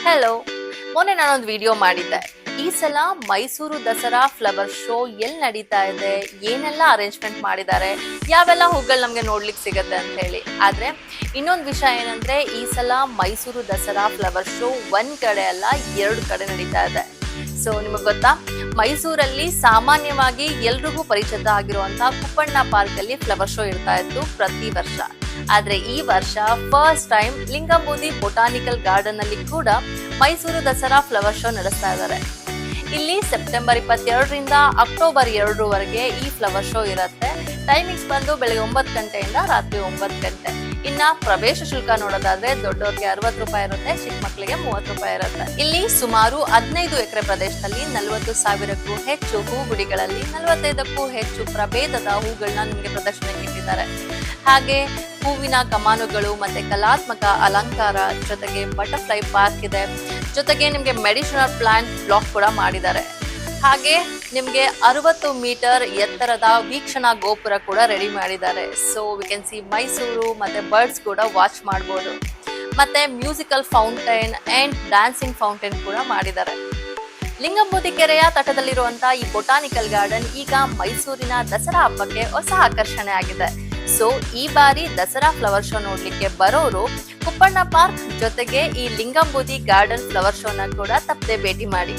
Hello, ಮೊನ್ನೆ ನಾನೊಂದು video ಮಾಡಿದ್ದೆ. ಈ ಸಲ ಮೈಸೂರು ದಸರಾ ಫ್ಲವರ್ ಶೋ ಎಲ್ಲಿ ನಡೀತಾ ಇದೆ, ಏನೆಲ್ಲ ಅರೇಂಜ್ಮೆಂಟ್ ಮಾಡಿದ್ದಾರೆ, ಯಾವೆಲ್ಲ ಹೂಗಳು ನಮ್ಗೆ ನೋಡ್ಲಿಕ್ಕೆ ಸಿಗತ್ತೆ ಅಂತ ಹೇಳಿ. ಆದ್ರೆ ಇನ್ನೊಂದು ವಿಷಯ ಏನಂದ್ರೆ, ಈ ಸಲ ಮೈಸೂರು ದಸರಾ ಫ್ಲವರ್ ಶೋ ಒಂದ್ ಕಡೆ ಅಲ್ಲ, 2 ಕಡೆ ನಡೀತಾ ಇದೆ. ಸೊ ನಿಮಗ್ ಗೊತ್ತಾ, ಮೈಸೂರಲ್ಲಿ ಸಾಮಾನ್ಯವಾಗಿ ಎಲ್ರಿಗೂ ಪರಿಚಿತ ಆಗಿರುವಂತ ಕುಪ್ಪಣ್ಣ ಪಾರ್ಕ್ ಅಲ್ಲಿ ಫ್ಲವರ್ ಶೋ ಇರ್ತಾ ಇತ್ತು ಪ್ರತಿ ವರ್ಷ. ಆದ್ರೆ ಈ ವರ್ಷ ಫಸ್ಟ್ ಟೈಮ್ ಲಿಂಗಂಬೂದಿ ಬೊಟಾನಿಕಲ್ ಗಾರ್ಡನ್ ಅಲ್ಲಿ ಕೂಡ ಮೈಸೂರು ದಸರಾ ಫ್ಲವರ್ ಶೋ ನಡೆಸ್ತಾ ಇದ್ದಾರೆ. ಇಲ್ಲಿ ಸೆಪ್ಟೆಂಬರ್ 22ರಿಂದ ಅಕ್ಟೋಬರ್ 2ರವರೆಗೆ ಈ ಫ್ಲವರ್ ಶೋ ಇರುತ್ತೆ. ಟೈಮಿಂಗ್ಸ್ ಬಂದು ಬೆಳಗ್ಗೆ 9 ಗಂಟೆಯಿಂದ ರಾತ್ರಿ 9 ಗಂಟೆ. ಇನ್ನ ಪ್ರವೇಶ ಶುಲ್ಕ ನೋಡೋದಾದ್ರೆ ದೊಡ್ಡವ್ರಿಗೆ 60 ರೂಪಾಯಿ ಇರುತ್ತೆ, ಚಿಕ್ಕ ಮಕ್ಕಳಿಗೆ 30 ರೂಪಾಯಿ ಇರುತ್ತೆ. ಇಲ್ಲಿ ಸುಮಾರು 15 ಎಕರೆ ಪ್ರದೇಶದಲ್ಲಿ 40,000ಕ್ಕೂ ಹೆಚ್ಚು ಹೂಗುಡಿಗಳಲ್ಲಿ 45ಕ್ಕೂ ಹೆಚ್ಚು ಪ್ರಭೇದದ ಹೂಗಳನ್ನ ನಿಮಗೆ ಪ್ರದರ್ಶನಕ್ಕೆ ಇಟ್ಟಿದ್ದಾರೆ. ಹಾಗೆ ಹೂವಿನ ಕಮಾನುಗಳು ಮತ್ತೆ ಕಲಾತ್ಮಕ ಅಲಂಕಾರ ಜೊತೆಗೆ ಬಟರ್ಫ್ಲೈ ಪಾರ್ಕ್ ಇದೆ. ಜೊತೆಗೆ ನಿಮ್ಗೆ ಮೆಡಿಸಿನಲ್ ಪ್ಲಾಂಟ್ ಬ್ಲಾಕ್ ಕೂಡ ಮಾಡಿದ್ದಾರೆ. ಹಾಗೆ ನಿಮ್ಗೆ 60 ಮೀಟರ್ ಎತ್ತರದ ವೀಕ್ಷಣಾ ಗೋಪುರ ಕೂಡ ರೆಡಿ ಮಾಡಿದ್ದಾರೆ. So we can see Mysuru ಮತ್ತೆ ಬರ್ಡ್ಸ್ ಕೂಡ ವಾಚ್ ಮಾಡಬಹುದು. ಮತ್ತೆ musical fountain and dancing fountain ಕೂಡ ಮಾಡಿದ್ದಾರೆ. ಲಿಂಗಂಬೂದಿ ಕೆರೆಯ ತಟದಲ್ಲಿರುವಂತಹ ಈ ಬೊಟಾನಿಕಲ್ ಗಾರ್ಡನ್ ಈಗ ಮೈಸೂರಿನ ದಸರಾ ಹಬ್ಬಕ್ಕೆ ಹೊಸ ಆಕರ್ಷಣೆ ಆಗಿದೆ. ಸೊ ಈ ಬಾರಿ ದಸರಾ ಫ್ಲವರ್ ಶೋ ನೋಡ್ಲಿಕ್ಕೆ ಬರೋರು ಕುಪ್ಪಣ್ಣ ಪಾರ್ಕ್ ಜೊತೆಗೆ ಈ ಲಿಂಗಂಬೂದಿ ಗಾರ್ಡನ್ ಫ್ಲವರ್ ಶೋನ ಕೂಡ ತಪ್ಪದೆ ಭೇಟಿ ಮಾಡಿ.